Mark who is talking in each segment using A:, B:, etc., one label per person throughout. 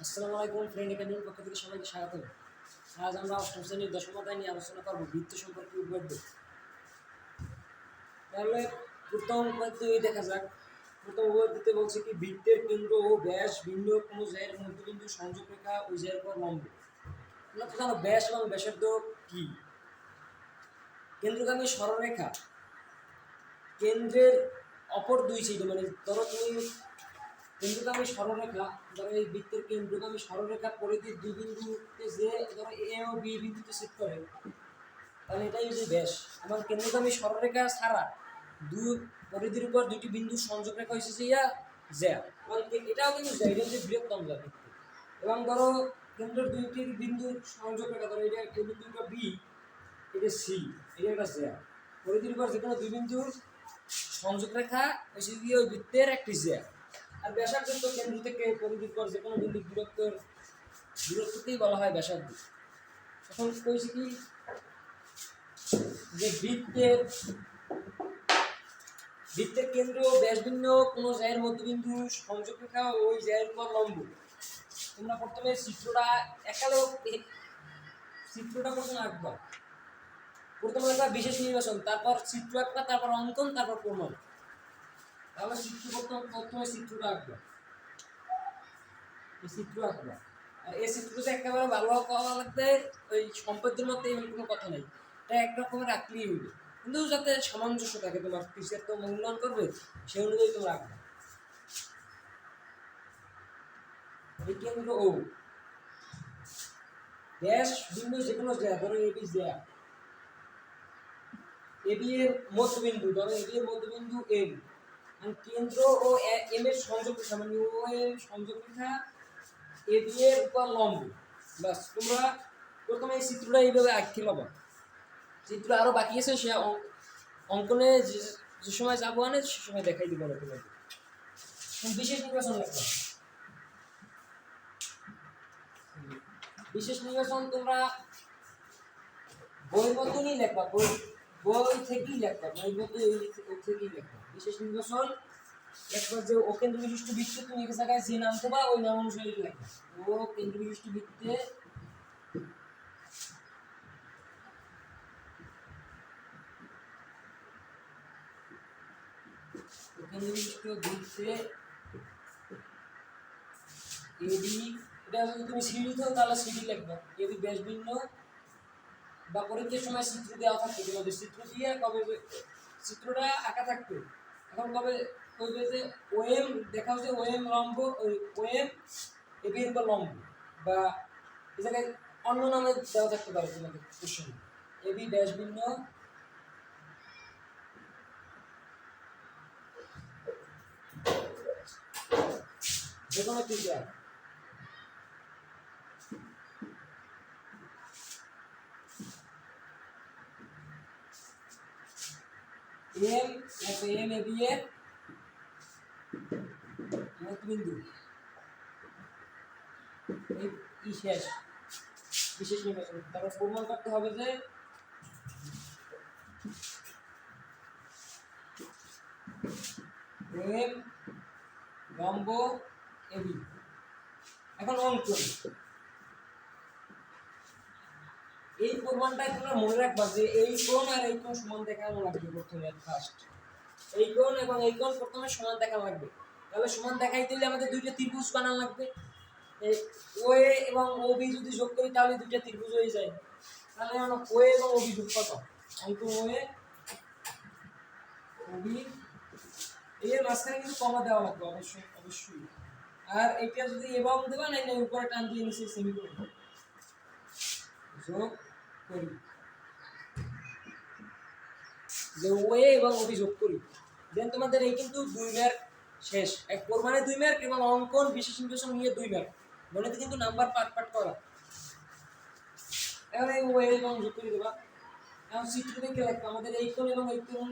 A: আসসালামু আলাইকুম ফ্রেন্ড একাডেমির পক্ষ থেকে সবাইকে স্বাগত। আজ আমরা অষ্টম শ্রেণীর দশম অধ্যায় নিয়ে আলোচনা করব বৃত্ত সম্পর্কে উপপাদ্য। তাহলে প্রথম উপপাদ্য দেখা যাক। প্রথম উপপাদ্যতে বলছে কি বৃত্তের কেন্দ্র ও ব্যাস ভিন্ন কোনো জায়ের মধ্যবিন্দু সংযোগ রেখা ওই জায়ের উপর লম্ব। তোমরা তো জানো ব্যাস এবং ব্যাসার্ধ কি। কেন্দ্রগামী সরলরেখা কেন্দ্রের অপর দুই সাইডে, মানে ধরো তুমি কেন্দ্রগামী সরলরেখা, ধরো এই বৃত্তের কেন্দ্রগামী সরলরেখার পরিধির দুই বিন্দুতে যে ধরো এ ও বি বিন্দুতে ছেদ করে, তাহলে এটাই হচ্ছে ব্যাস। এবং কেন্দ্রগামী সরলরেখা ছাড়া দুই পরিধির উপর দুটি বিন্দুর সংযোগ রেখা হয়েছে যে জ্যা, এবং এটাও কিন্তু জ্যা, এটা হচ্ছে বৃহত্তম জ্যা বৃত্ত। এবং ধরো কেন্দ্রের দুইটি বিন্দুর সংযোগ রেখা, ধরো এটা এই বিন্দুটা বি, এটা সি, এটা একটা জ্যা। পরিধির উপর যে কোনো দুই বিন্দুর সংযোগ রেখা হচ্ছে গিয়ে ওই বৃত্তের একটি জ্যা। আর ব্যাসার্ধ তো কেন্দ্র থেকে পরিধির পর যে কোনো বিন্দু দূরত্বকেই বলা হয় ব্যাসার্ধ। এখন কইছি কি যে বৃত্তের কেন্দ্র ও ব্যাস ভিন্ন কোনো জায়ের মধ্যবিন্দু সংযোগ রেখা ওই জায়ের উপর লম্ব। তোমরা প্রথমে চিত্রটা প্রথমে আঁকবা। প্রথমে আঁকবা বিশেষ নির্বাচন, তারপর চিত্র আঁকবা, তারপর অঙ্কন, তারপর প্রমাণ। তাহলে প্রথমে চিত্রটা আঁকবা, এই চিত্র আঁকবা। আর এই চিত্রটা একেবারে ভালো পাওয়া লাগবে, ওই সম্পদের মধ্যে এমন কোনো কথা নেই, এটা একরকমের আঁকলেই হইবে, কিন্তু যাতে সামঞ্জস্য থাকে। তোমার টিচার তো মূল্যায়ন করবে, সেই অনুযায়ী তোমরা আঁকবে। এই কেন্দ্র ও ব্যাস বিন্দু যে কোনো জ্যা, ধরো এবি জ্যা, এবি এর মধ্যবিন্দু, ধরো এবি এর মধ্যবিন্দু এম, আর কেন্দ্র ও এম এর সংযোগ রেখা, মানে ও এর সংযোগ রেখা এবি এর উপর লম্ব। বাস, তোমরা প্রথমে এই চিত্রটা এইভাবে আঁকতে পাবা। চিত্র আরো বাকি আছে, সে অঙ্কনে যে সময় যাবো আনে সে সময় দেখাই দিব না তোমাকে। বিশেষ নির্বাচন লাগবে। বিশেষ নির্বাচন তোমরা বই মতনই লেখবা, বই থেকেই লেখবা, বই মতো থেকেই লেখবা। বিশেষ নির্বাচন লেখবা যে ও কেন্দ্র বিশিষ্ট বৃত্তে, তুমি এক জায়গায় যে নাম দেবা ওই নাম অনুসারে লেখবা। ও কেন্দ্র বিশিষ্ট বৃত্তে এবি, এটা যদি তুমি সিডি দাও তাহলে সিডি লিখবা। এবি ব্যাস ভিন্ন বা পরীক্ষার সময় চিত্র দেওয়া থাকবে, তোমাদের চিত্র দিয়ে কবে চিত্রটা আঁকা থাকবে। এখন কবে কইবে যে ওএম দেখা হচ্ছে, ওএম লম্ব, ওই ওএম এবি এর লম্ব, বা এই জায়গায় অন্য নামে দেওয়া থাকতে পারে তোমাদের কোশ্চেন। এবি ব্যাস ভিন্ন যে কোনো ত্রিজ্যা, এম এম এবি এর মধ্যবিন্দু, এই শেষ বিশেষ নির্বাচন। তারপর প্রমাণ করতে হবে যে এম লম্ব এবি। এখন অঙ্কন, এই প্রমাণটাই তোমরা মনে রাখবা যে এই কোণ আর এই কোণ সমান দেখানো লাগবে প্রথমে। ফার্স্ট এই কোণ এবং এই কোণ প্রথমে সমান দেখানো লাগবে। তাহলে সমান দেখাইতে হলে আমাদের দুইটা ত্রিভুজ বানানো লাগবে। ওএ এবং ওবি যদি যোগ করি তাহলে দুইটা ত্রিভুজ হয়ে যায়। তাহলে আমরা ওএ এবং ওবি যোগ কত, অঙ্ক ওএ ওবি, এর মাঝখানে কিন্তু কমা দেওয়া লাগবে অবশ্যই। আর এটা যদি এবং দেবা না, উপরে টান দিয়ে নিচে সেমিকোলন যোগ করি, যে ওএ এবং ওবি যোগ করি, দেন তোমাদের এই কিন্তু 2 মার্ক শেষ। এক প্রমাণে 2 মার্ক এবং অঙ্কন বিশেষ নির্বাচন নিয়ে 2 মার্ক। গণিতে কিন্তু নাম্বার পাট করা। এখন এই ওএ এবং যোগ করে দেবা। এখন চিত্র দেখে লাগবে আমাদের এই কোণ এবং এই কোণ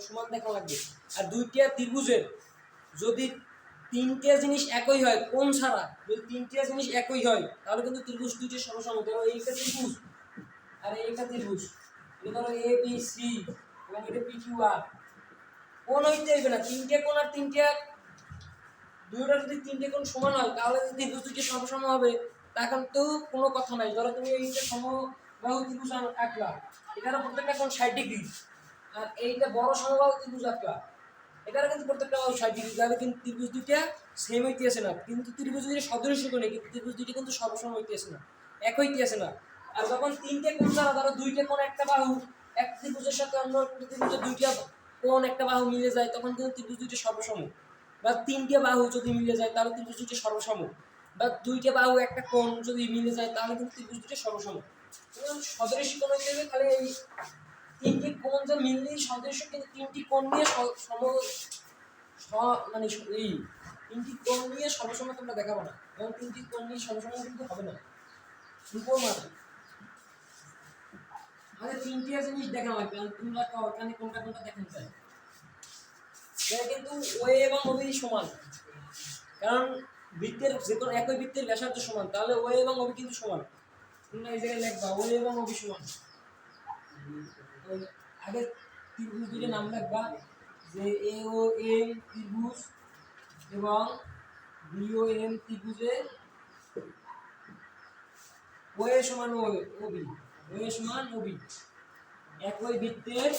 A: সমান দেখা লাগবে। আর দুইটা ত্রিভুজের যদি তিনটা জিনিস একই হয়, কোণ ছাড়া যদি তিনটা জিনিস একই হয় তাহলে কিন্তু ত্রিভুজ দুইটা সমসম। ধরো এইটা ত্রিভুজ আর এইটা ত্রিভুজ, এটা ধরো এ বি সি এবং এটা পি কিউ আর, কোণ হইতে হইবে না, তিনটা কোণ আর তিনটা দুইটা যদি তিনটে কোণ সমান হয় তাহলে যদি ত্রিভুজ দুইটি সমসম হবে তখন তো কোনো কথা নাই। ধরো তুমি এইটা সমবাহু ত্রিভুজ আঁকলা, এখানে প্রত্যেকটা কোণ 60°, আর এইটা বড় সমবাহু ত্রিভুজ আঁকলা, এখানে কিন্তু প্রত্যেকটা বাহু 60°, তাহলে কিন্তু ত্রিভুজ দুইটা সেম হইতেছে না। কিন্তু ত্রিভুজ দুইটা সদৃশ্য কোণে, কিন্তু ত্রিভুজ দুইটা কিন্তু সবসম হইতেছে না, এক হইতেছে না। আর যখন তিনটে কোণ দ্বারা ধরো দুইটা কোণ একটা বাহু এক ত্রিভুজের সাথে অন্য ত্রিভুজের দুইটা কোণ একটা বাহু মিলে যায়, তখন কিন্তু ত্রিভুজ দুইটা সর্বসম। বা তিনটে বাহু যদি মিলে যায় তাহলে ত্রিভুজ দুইটা সর্বসম। বা দুইটা বাহু একটা কোণ যদি মিলে যায় তাহলে কিন্তু ত্রিভুজ দুইটা সর্বসম। সদৃশ্য কোণ হইতে গেলে তাহলে এই তিনটি কোণ যে মিললেই সদৃশ্য, কিন্তু তিনটি কোণ নিয়ে মানে এই তিনটি কোণ নিয়ে সর্বসম তোমরা দেখাবো না, এবং তিনটি কোণ নিয়ে সর্বসম কিন্তু হবে না। মানে আরে তিনটি জিনিস দেখা লাগবে, তোমরা ওখানে কোনটা কোনটা দেখেন চাই। কিন্তু ওএ এবং ওবি সমান, কারণ বৃত্তের যে কোনো একই বৃত্তের ব্যাসার্ধ সমান, তাহলে ওএ এবং ওবি কিন্তু সমান। তোমরা এই জায়গায় লিখবা ওএ এবং ওবি সমান। আগে ত্রিভুজ দুইটার নাম লিখবা, যে এ ও এম ত্রিভুজ এবং বি ও এম ত্রিভুজের ওএ সমান ওবি, ওএ সমান ওবি একই বৃত্তের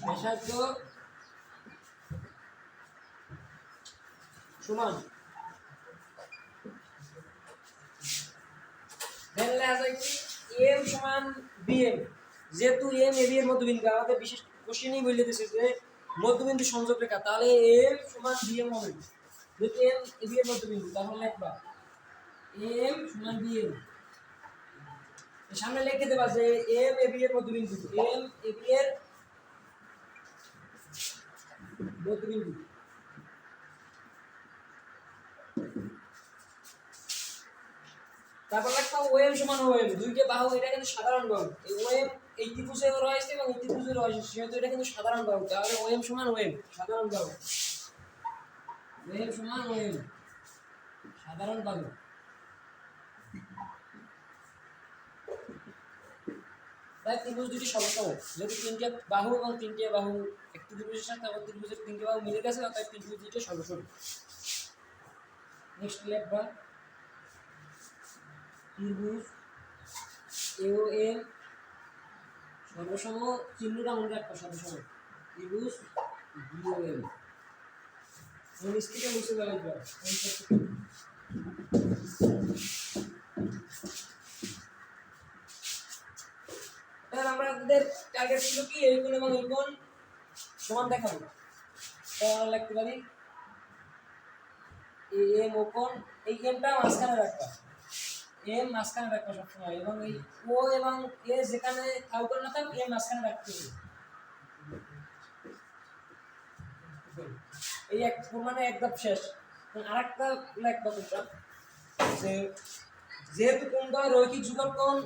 A: ব্যাসার্ধ সমান। তাহলে আছে কি এম সমান বিএম, যেহেতু এম এবি এর মধ্যবিন্দু, আমাদের বিশেষ কোশ্চেনই বলে দিয়েছে যে মধ্যবিন্দু সংযোগ রেখা, তাহলে এম সমান বিএম হবে। যেহেতু এম এবি এর মধ্যবিন্দু, তাহলে লিখবা এম সমান বিএম। সামনে লিখে দেবা যে এম এবি এর মধ্যবিন্দু, এম এবি এর মধ্যবিন্দু। তারপর লিখবা ওএম সমান ওএম, দুইটা বাহু, এটা কিন্তু সাধারণ বাহু। এই ওএম এই ত্রিভুজে রয়েছে এবং এই ত্রিভুজে রয়েছে, সেহেতু এটা কিন্তু সাধারণ বাহু, তাহলে ওএম সমান ওএম সাধারণ বাহু। ওএম সমান ওএম সাধারণ বাহু। তাই ত্রিভুজ দুটি সমসম, যেহেতু তিনটে বাহু এবং তিনটে বাহু একটি ত্রিভুজের সাথে আবার ত্রিভুজের তিনটে বাহু মিলে গেছে, তাই ত্রিভুজ দুটি সমসম। নেক্সট লিখবা ত্রিভুজ এ ও এম সর্বসম, চিহ্নটা মনে রাখবা সর্বসম, ত্রিভুজ বি ও এম। নিচ থেকে মুছে দেওয়া লাগবে। আমাদের টার্গেট ছিল কি এই কোণ এবং এই কোণ সমান দেখাবো, তাই আমরা লিখতে পারি এম ও কোণ, এই এমটা মাঝখানে রাখবা, এম মাঝখানে রাখবা সবসময়, এবং এই ও এবং এ যেখানে থাকুক না থাক এম মাঝখানে রাখতে হবে। এই এক মানে একদম শেষ। আরেকটা লিখবা তোমরা যে যেহেতু কোণটা রৈখিক যুগল কোণ,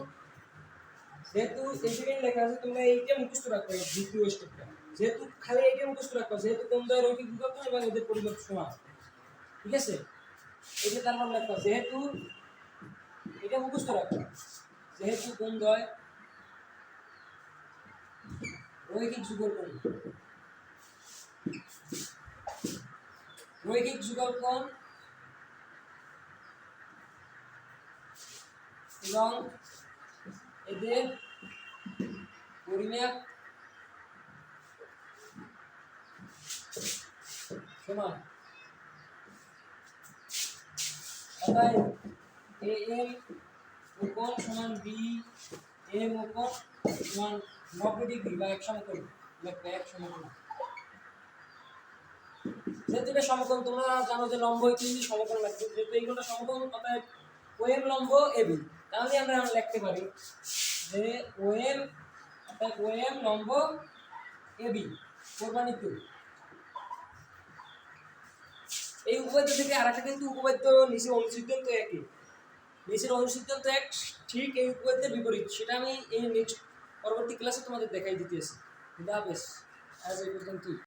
A: যেহেতু এখানে লেখা আছে, তোমরা এইটা মুখস্থ রাখবে দ্বিতীয় স্টেপটা, যেহেতু খালি এইটা মুখস্থ রাখবে, যেহেতু কোণদ্বয় রৈখিক যুগল কোণ এবং এদের পরিমাপ সমান, ঠিক আছে? এটা তারপর লেখা যেহেতু, এটা মুখস্থ রাখবে, যেহেতু কোণদ্বয় রৈখিক যুগল কোণ, রৈখিক যুগল কোণ এবং এদের পরিমাপ সমান, অতএব এ এম ও কোণ সমান বি এম ও কোণ সমান 90° বা এক সমকোণ, লিখবে এক সমকোণ। যেহেতু এটা সমকোণ, তোমরা জানো যে লম্ব তিনটি সমকোণ লাগবে, যেহেতু এইগুলো সমকোণ, অতএব ওএম লম্ব এবি, তাহলে আমরা লিখতে পারি যে ওএম অর্থাৎ ওএম লম্ব এবি প্রমাণিত। এই উপপাদ্য থেকে আরেকটা কিন্তু উপপাদ্য নিচে অনুসিদ্ধান্ত একই, নিচের অনুসিদ্ধান্ত এক ঠিক এই উপপাদ্যের বিপরীত, সেটা আমি এই নেক্সট পরবর্তী ক্লাসে তোমাদের দেখাই দিতেছি। আজ এই পর্যন্ত।